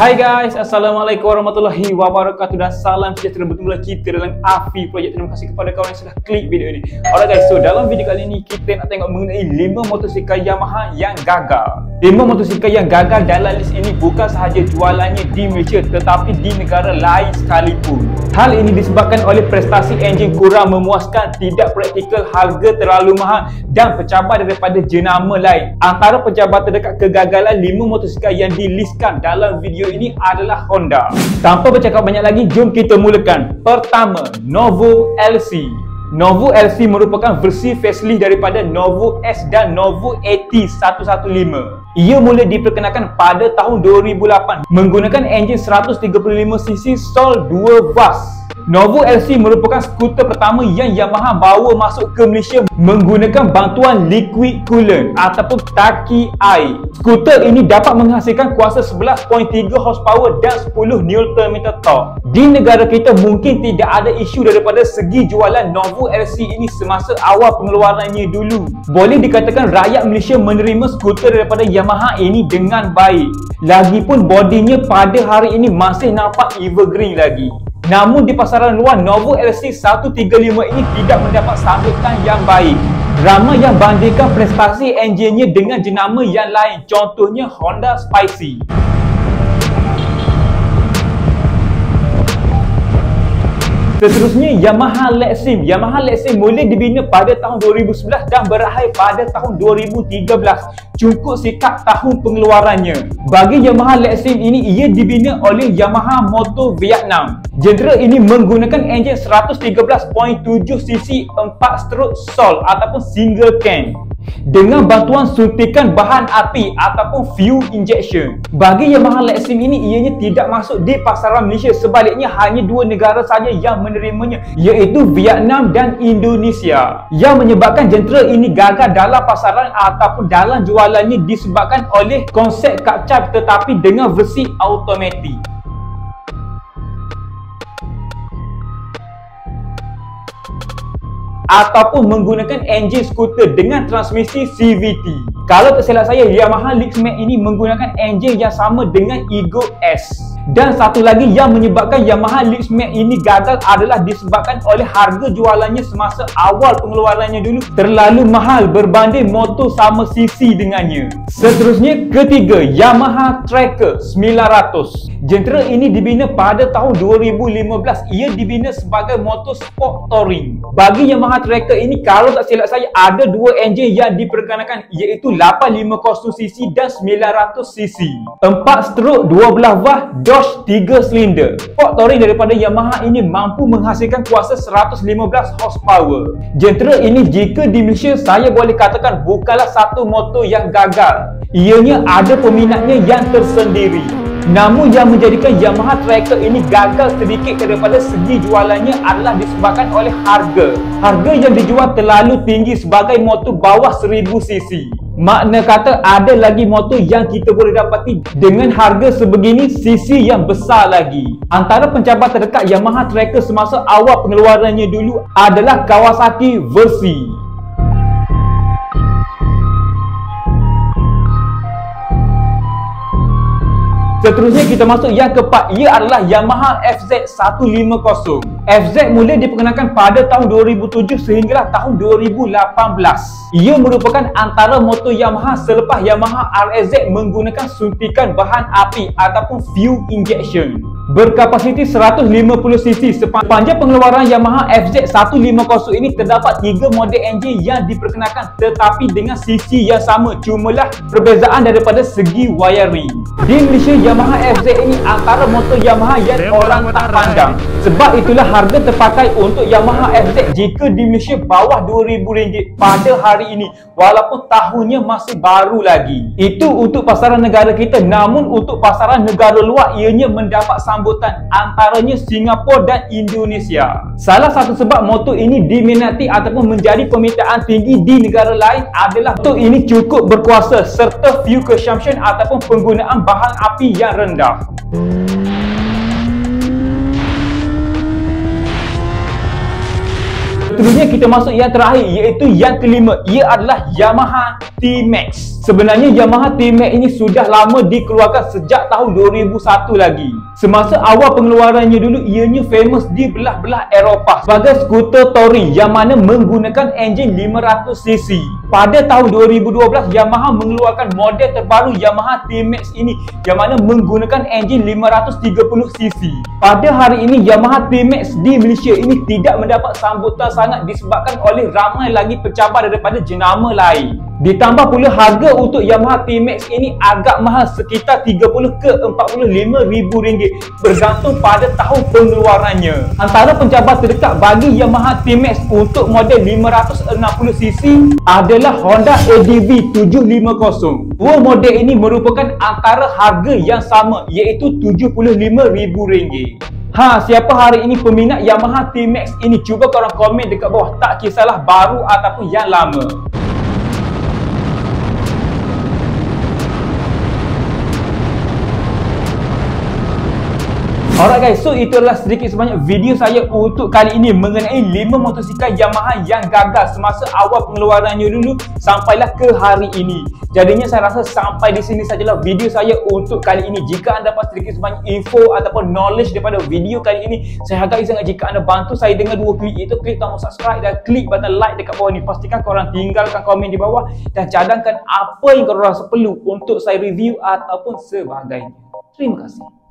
Hai guys, Assalamualaikum warahmatullahi wabarakatuh dan salam sejahtera. Bertemu lagi kita dalam Afi Project. Terima kasih kepada kawan yang sudah klik video ini. Alright guys, so dalam video kali ini kita nak tengok mengenai 5 motosikal Yamaha yang gagal. 5 motosikal yang gagal dalam list ini bukan sahaja jualannya di Malaysia tetapi di negara lain sekalipun. Hal ini disebabkan oleh prestasi enjin kurang memuaskan, tidak praktikal, harga terlalu mahal dan pencabar daripada jenama lain. Antara pencabar terdekat kegagalan 5 motosikal yang dilistkan dalam video ini adalah Honda. Tanpa bercakap banyak lagi, jom kita mulakan. Pertama, Novo LC. Novo LC merupakan versi facelift daripada Novo S dan Novo AT 115. Ia mula diperkenalkan pada tahun 2008 menggunakan enjin 135cc Sol 2 vas. Novo LC merupakan skuter pertama yang Yamaha bawa masuk ke Malaysia menggunakan bantuan liquid coolant ataupun taki air. Skuter ini dapat menghasilkan kuasa 11.3 horsepower dan 10 Nm torque. Di negara kita mungkin tidak ada isu daripada segi jualan Novo LC ini semasa awal pengeluarannya dulu. Boleh dikatakan rakyat Malaysia menerima skuter daripada Yamaha ini dengan baik. Lagipun bodinya pada hari ini masih nampak evergreen lagi. Namun di pasaran luar, Novo LC 135 ini tidak mendapat sambutan yang baik. Ramai yang bandingkan prestasi enjinnya dengan jenama yang lain, contohnya Honda Spicy. Seterusnya, Yamaha Lexim. Yamaha Lexim mula dibina pada tahun 2011 dan berakhir pada tahun 2013. Cukup sikat tahun pengeluarannya. Bagi Yamaha Lexim ini, ia dibina oleh Yamaha Motor Vietnam. Genre ini menggunakan enjin 113.7cc 4-stroke Sol ataupun single can dengan bantuan suntikan bahan api ataupun fuel injection. Bagi Yamaha Lexim ini, ianya tidak masuk di pasaran Malaysia. Sebaliknya, hanya 2 negara saja yang menerimanya, iaitu Vietnam dan Indonesia. Yang menyebabkan genre ini gagal dalam pasaran ataupun dalam jualannya disebabkan oleh konsep kapcap tetapi dengan versi automatik ataupun menggunakan enjin skuter dengan transmisi CVT. Kalau tak silap saya, Yamaha Lexmax ini menggunakan enjin yang sama dengan Ego S. Dan satu lagi yang menyebabkan Yamaha Lexmax ini gagal adalah disebabkan oleh harga jualannya semasa awal pengeluarannya dulu terlalu mahal berbanding motor sama sisi dengannya. Seterusnya, ketiga, Yamaha Tracker 900. Genre ini dibina pada tahun 2015. Ia dibina sebagai motor sport touring. Bagi Yamaha Tracker ini, kalau tak silap saya, ada 2 enjin yang diperkenalkan, iaitu 850cc dan 900cc. 4-stroke 12 vas Dodge 3 silinder. Sport touring daripada Yamaha ini mampu menghasilkan kuasa 115 horsepower. Genre ini jika di Malaysia, saya boleh katakan bukanlah satu motor yang gagal. Ianya ada peminatnya yang tersendiri. Namun yang menjadikan Yamaha Tracker ini gagal sedikit daripada segi jualannya adalah disebabkan oleh harga. Harga yang dijual terlalu tinggi sebagai motor bawah 1000cc. Makna kata ada lagi motor yang kita boleh dapati dengan harga sebegini, cc yang besar lagi. Antara pencabar terdekat Yamaha Tracker semasa awal pengeluarannya dulu adalah Kawasaki Versi. Seterusnya kita masuk yang keempat, ia adalah Yamaha FZ150. FZ mula diperkenalkan pada tahun 2007 sehinggalah tahun 2018. Ia merupakan antara motor Yamaha selepas Yamaha RSZ menggunakan suntikan bahan api ataupun fuel injection. Berkapasiti 150cc. Sepanjang pengeluaran Yamaha FZ150 ini terdapat 3 model enjin yang diperkenalkan tetapi dengan cc yang sama, cumalah perbezaan daripada segi wiring. Di Malaysia, Yamaha FZ ini antara motor Yamaha yang orang tak pandang. Sebab itulah harga terpakai untuk Yamaha FZ jika di Malaysia bawah RM2,000 pada hari ini, walaupun tahunnya masih baru lagi. Itu untuk pasaran negara kita. Namun untuk pasaran negara luar, ianya mendapat sambutan, antaranya Singapura dan Indonesia. Salah satu sebab motor ini diminati ataupun menjadi permintaan tinggi di negara lain adalah motor ini cukup berkuasa serta fuel consumption ataupun penggunaan bahan api yang rendah. Seterusnya kita masuk yang terakhir, iaitu yang kelima. Ia adalah Yamaha T-Max. Sebenarnya Yamaha T-Max ini sudah lama dikeluarkan sejak tahun 2001 lagi. Semasa awal pengeluarannya dulu, ianya famous di belah-belah Eropah sebagai skuter touring yang mana menggunakan enjin 500cc. Pada tahun 2012, Yamaha mengeluarkan model terbaru Yamaha T-Max ini yang mana menggunakan enjin 530cc. Pada hari ini, Yamaha T-Max di Malaysia ini tidak mendapat sambutan sangat disebabkan oleh ramai lagi pencabar daripada jenama lain. Ditambah pula harga untuk Yamaha T-Max ini agak mahal, sekitar 30 ke 45 ribu ringgit bergantung pada tahun pengeluarannya. Antara pencabar terdekat bagi Yamaha T-Max untuk model 560cc adalah Honda ADV 750. Dua model ini merupakan antara harga yang sama, iaitu RM75,000. Siapa hari ini peminat Yamaha T-Max ini? Cuba korang komen dekat bawah, tak kisahlah baru ataupun yang lama. Alright guys, so itu adalah sedikit sebanyak video saya untuk kali ini mengenai 5 motosikal Yamaha yang gagal semasa awal pengeluarannya dulu sampailah ke hari ini. Jadinya saya rasa sampai di sini sajalah video saya untuk kali ini. Jika anda dapat sedikit sebanyak info ataupun knowledge daripada video kali ini, saya hargai sangat jika anda bantu saya dengan 2 klik, iaitu klik tombol subscribe dan klik button like dekat bawah ni. Pastikan korang tinggalkan komen di bawah dan cadangkan apa yang korang rasa perlu untuk saya review ataupun sebagainya. Terima kasih.